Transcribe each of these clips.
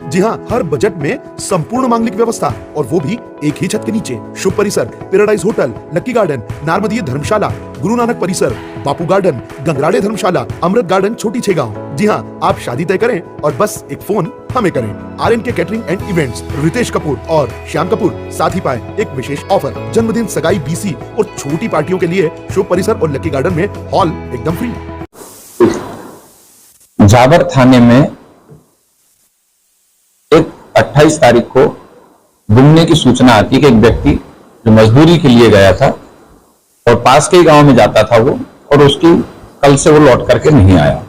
जी हाँ, हर बजट में संपूर्ण मांगलिक व्यवस्था और वो भी एक ही छत के नीचे। शुभ परिसर, पैराडाइज होटल, लक्की गार्डन, नारमदीय धर्मशाला, गुरु नानक परिसर, बापू गार्डन, गंगराड़े धर्मशाला, अमृत गार्डन, छोटी छेगांव। जी हाँ, आप शादी तय करें और बस एक फोन हमें करें। RNK catering and events, Ritesh Kapoor और श्याम कपूर साथ ही पाए एक विशेष ऑफर। जन्मदिन, सगाई, BC और छोटी पार्टियों के लिए शुभ परिसर और लक्की गार्डन में हॉल एकदम फ्री। जाबर थाने में एक 28 तारीख को गुमने की सूचना आती है कि एक व्यक्ति जो मजदूरी के लिए गया था और पास के ही गांव में जाता था वो, और उसकी कल से वो लौट करके नहीं आया।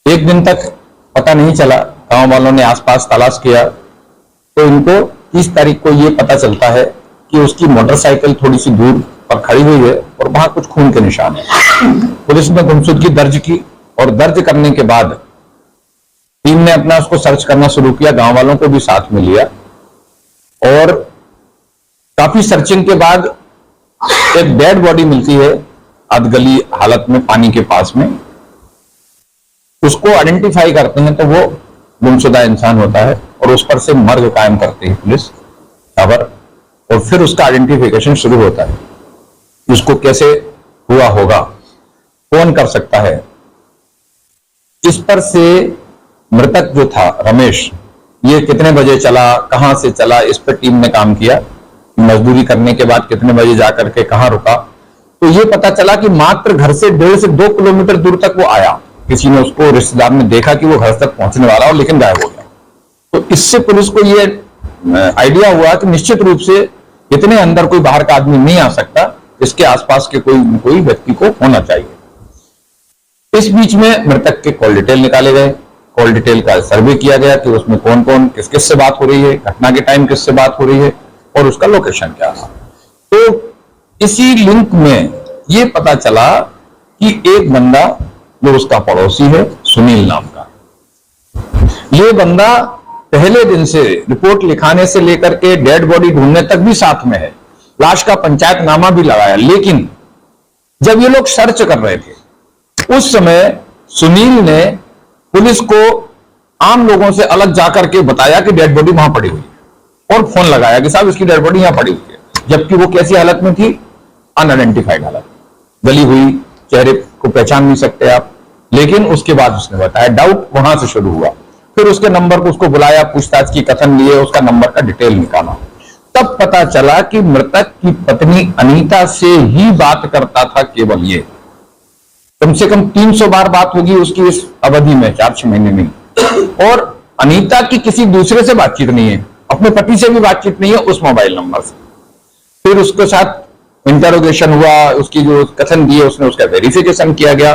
एक दिन तक पता नहीं चला, गांव वालों ने आसपास तलाश किया तो इनको 30 तारीख को ये पता चलता है कि उसकी मोटरसाइकिल थोड़ी सी दूर पर खड़ी हुई है और वहां कुछ खून के निशान है। पुलिस ने गुमशुदगी दर्ज की और दर्ज करने के बाद टीम ने अपना उसको सर्च करना शुरू किया, गांव वालों को भी साथ में लिया और काफी सर्चिंग के बाद एक डेड बॉडी मिलती है अधगली हालत में पानी के पास में। उसको आइडेंटिफाई करते हैं तो वो गुमशुदा इंसान होता है और उस पर से मर्ग कायम करती है पुलिस खबर, और फिर उसका आइडेंटिफिकेशन शुरू होता है। उसको कैसे हुआ होगा, कौन कर सकता है। इस पर से मृतक जो था रमेश, ये कितने बजे चला, कहां से चला, इस पर टीम ने काम किया। मजदूरी करने के बाद कितने बजे जाकर के कहां रुका, तो ये पता चला कि मात्र घर से 1.5 से 2 किलोमीटर दूर तक वो आया। किसी ने उसको, रिश्तेदार ने देखा कि वो घर तक पहुंचने वाला और लेकिन गायब हो गया। तो इससे पुलिस को ये आइडिया हुआ कि निश्चित रूप से इतने अंदर कोई बाहर का आदमी नहीं आ सकता, इसके आसपास के कोई व्यक्ति को होना चाहिए। इस बीच में मृतक के कॉल डिटेल निकाले गए, कॉल डिटेल का सर्वे किया गया कि उसमें कौन कौन किस किस से बात हो रही है, घटना के टाइम किस से बात हो रही है और उसका लोकेशन क्या था। तो इसी लिंक में ये पता चला कि एक बंदा जो उसका पड़ोसी है, सुनील नाम का, ये बंदा पहले दिन से रिपोर्ट लिखाने से लेकर के डेड बॉडी ढूंढने तक भी साथ में है। लाश का पंचायतनामा भी लगाया, लेकिन जब ये लोग सर्च कर रहे थे उस समय सुनील ने पुलिस को आम लोगों से अलग जाकर के बताया कि डेड बॉडी वहां पड़ी हुई है और फोन लगाया कि साहब इसकी डेड बॉडी यहां पड़ी हुई है, जबकि वो कैसी हालत में थी, अनआइडेंटिफाइड हालत, गली हुई, चेहरे को पहचान नहीं सकते आप। लेकिन उसके बाद उसने बताया, डाउट वहां से शुरू हुआ। फिर उसके नंबर को उसको बुलाया, पूछताछ की, कथन लिए, उसका नंबर का डिटेल निकाला, तब पता चला कि मृतक की पत्नी अनीता से ही बात करता था केवल ये। कम से कम 300 बार बात होगी उसकी इस अवधि में, 4-6 महीने में। और अनीता की किसी दूसरे से बातचीत नहीं है, अपने पति से भी बातचीत नहीं है उस मोबाइल नंबर से। फिर उसके साथ इंटरोगेशन हुआ, उसकी जो कथन दिए उसने उसका वेरिफिकेशन किया गया,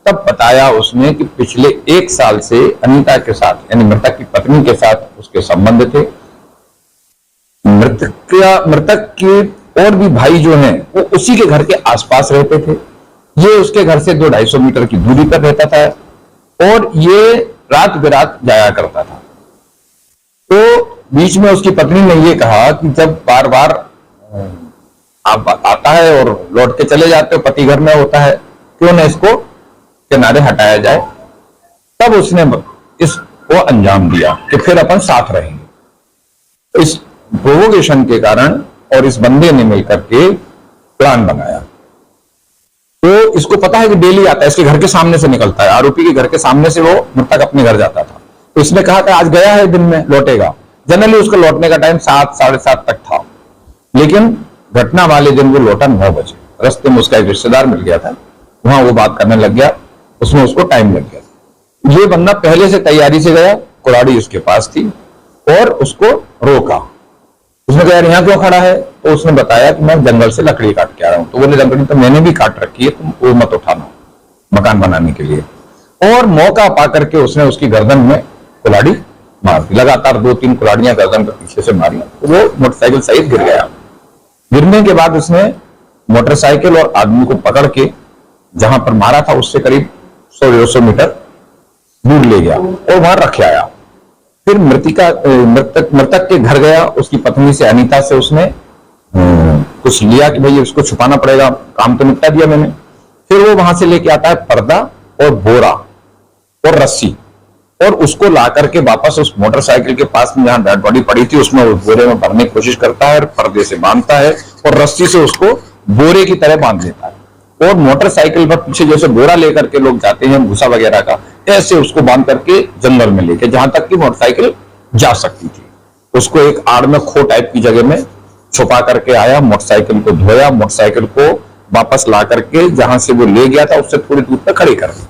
तब बताया उसने कि पिछले 1 साल से अनीता के साथ, यानी मृतक की पत्नी के साथ उसके संबंध थे। मृतक के और भी भाई जो हैं वो उसी के घर के आसपास रहते थे। ये उसके घर से 200-250 मीटर की दूरी पर रहता था और ये रात बेरात जाया करता था। तो बीच में उसकी पत्नी ने ये कहा कि जब बार बार आप आता है और लौट के चले जाते हो, पति घर में होता है, क्यों न इसको किनारे हटाया जाए। तब उसने इसको अंजाम दिया कि फिर अपन साथ रहेंगे। इस प्रोवोकेशन के कारण और इस बंदे ने मिलकर के प्लान बनाया। तो इसको पता है कि डेली आता है, इसके घर के सामने से निकलता है, आरोपी के घर के सामने से वो मृतक अपने घर जाता था। तो इसने कहा कि आज गया है, दिन में लौटेगा। जनरली उसका लौटने का टाइम 7-7:30 तक था, लेकिन घटना वाले दिन वो लौटा 9 बजे। रास्ते में उसका एक रिश्तेदार मिल गया था, वहां वो बात करने लग गया, उसमें उसको टाइम लग गया। ये बंदा पहले से तैयारी से गया, कुल्हाड़ी उसके पास थी और उसको रोका। उसने कहा यार यहाँ क्यों खड़ा है, तो उसने बताया कि मैं जंगल से लकड़ी काट के आ रहा हूं। तो बोले लकड़ी तो मैंने भी काट रखी है, तुम वो मत उठाना मकान बनाने के लिए। और मौका पा करके उसने उसकी गर्दन में कुल्हाड़ी मार दी, लगातार 2-3 कुल्हाड़ियां गर्दन के पीछे से मारी। तो वो मोटरसाइकिल सहित गिर गया। गिरने के बाद उसने मोटरसाइकिल और आदमी को पकड़ के जहां पर मारा था उससे करीब 100-150 मीटर दूर ले गया और वहां रख आया। फिर मृतक के घर गया, उसकी पत्नी से, अनीता से उसने कुछ लिया कि भाई इसको छुपाना पड़ेगा, काम तो निपटा दिया मैंने। फिर वो वहां से लेके आता है पर्दा और बोरा और रस्सी और उसको ला करके वापस उस मोटरसाइकिल के पास में जहां डेड बॉडी पड़ी थी उसमें उस बोरे में भरने की कोशिश करता है, पर्दे से बांधता है और रस्सी से उसको बोरे की तरह बांध देता है और मोटरसाइकिल पर पीछे जैसे बोरा लेकर के लोग जाते हैं भूसा वगैरह का, ऐसे उसको बांध करके जंगल में लेके जहां तक कि मोटरसाइकिल जा सकती थी उसको एक आड़ में खो टाइप की जगह में छुपा करके आया, मोटरसाइकिल को धोया, मोटरसाइकिल को वापस ला करके जहां से वो ले गया था उससे थोड़ी दूर पर खड़ी कर दी।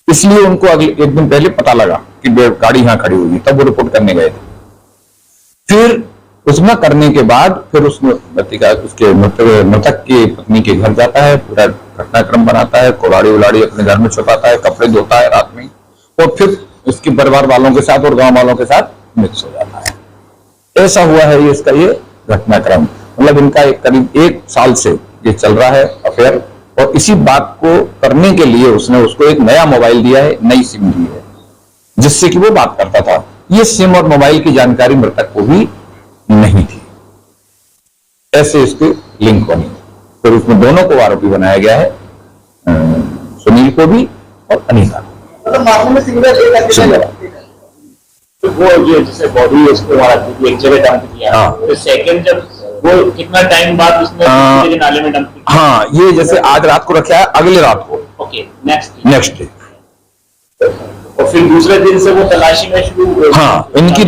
इसलिए उनको अगले एक दिन पहले पता लगा कि गाड़ी यहां खड़ी हुई, तब वो रिपोर्ट करने गए थे। फिर उसमें करने के बाद फिर उसके मृतक की पत्नी के घर जाता है, पूरा घटनाक्रम बनाता है, कुल्हाड़ी उलाड़ी अपने घर में छुपाता है, कपड़े धोता है रात में और फिर उसके परिवार वालों के साथ और गांव वालों के साथ मिक्स हो जाता है। ऐसा हुआ है ये इसका ये घटनाक्रम, मतलब इनका एक करीब 1 साल से ये चल रहा है अफेयर। और इसी बात को करने के लिए उसने उसको एक नया मोबाइल दिया है, नई सिम दी है जिससे कि वो बात करता था। ये सिम और मोबाइल की जानकारी मृतक को भी नहीं थी, ऐसे इसके लिंक बनी। फिर उसमें दोनों को आरोपी बनाया गया है, सुनील को भी और अनीता को। तो वो जो जैसे बॉडी उसको एक जगह डंप किया, तो सेकंड जब वो कितना टाइम बाद उसने नाले में डंप किया? हाँ, ये जैसे आज रात को रखा है, अगले रात को ओके नेक्स्ट डे और फिर दूसरे दिन से वो तलाशी में शुरू। हाँ, इनकी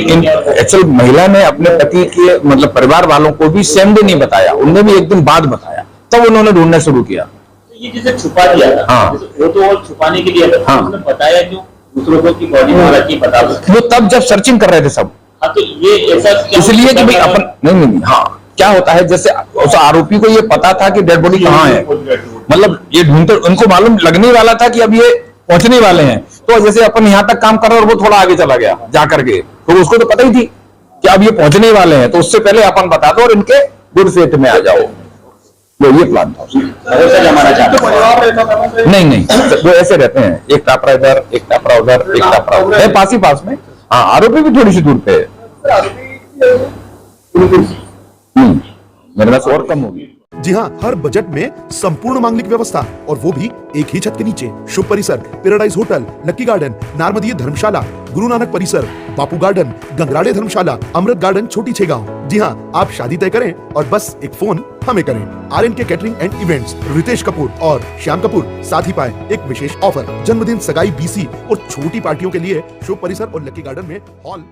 एक्चुअल महिला ने अपने पति के मतलब परिवार वालों को भी सेम डे नहीं बताया, उन्होंने भी एक दिन बाद बताया, तब उन्होंने ढूंढना शुरू किया। तो ये जैसे छुपा दिया था, हाँ, वो तो और छुपाने के लिए था, उसने बताया क्यों दूसरों को कि बॉडी में रखी बता दो। वो तब जब सर्चिंग कर रहे थे सब। हाँ, तो ये ऐसा इसलिए कि भाई अपन नहीं, हाँ क्या होता है जैसे उस आरोपी को ये पता था कि डेड बॉडी कहाँ है, मतलब ये ढूंढते उनको मालूम लगने वाला था कि अब ये पहुंचने वाले हैं, तो जैसे अपन यहाँ तक काम कर रहे और वो थोड़ा आगे चला गया जा करके, तो उसको तो पता ही थी कि अब ये पहुंचने वाले हैं, तो उससे पहले अपन बता दो और इनके गुड फेथ में आ जाओ, वो ये प्लान था उसका। नहीं वो ऐसे रहते हैं, एक टापरा इधर एक टापरा उधर एक टापरा उधर, पास ही पास में। हाँ, आरोपी भी थोड़ी सी दूर पे है, मेरे पास और कम होगी। जी हाँ, हर बजट में संपूर्ण मांगलिक व्यवस्था और वो भी एक ही छत के नीचे। शुभ परिसर, पैराडाइज होटल, लक्की गार्डन, नारमदीय धर्मशाला, गुरु नानक परिसर, बापू गार्डन, गंगराड़े धर्मशाला, अमृत गार्डन, छोटी छेगांव। जी हाँ, आप शादी तय करें और बस एक फोन हमें करें। RN K catering and events, Ritesh Kapoor और श्याम कपूर साथ ही पाए एक विशेष ऑफर। जन्मदिन, सगाई, BC और छोटी पार्टियों के लिए शुभ परिसर और लक्की गार्डन में हॉल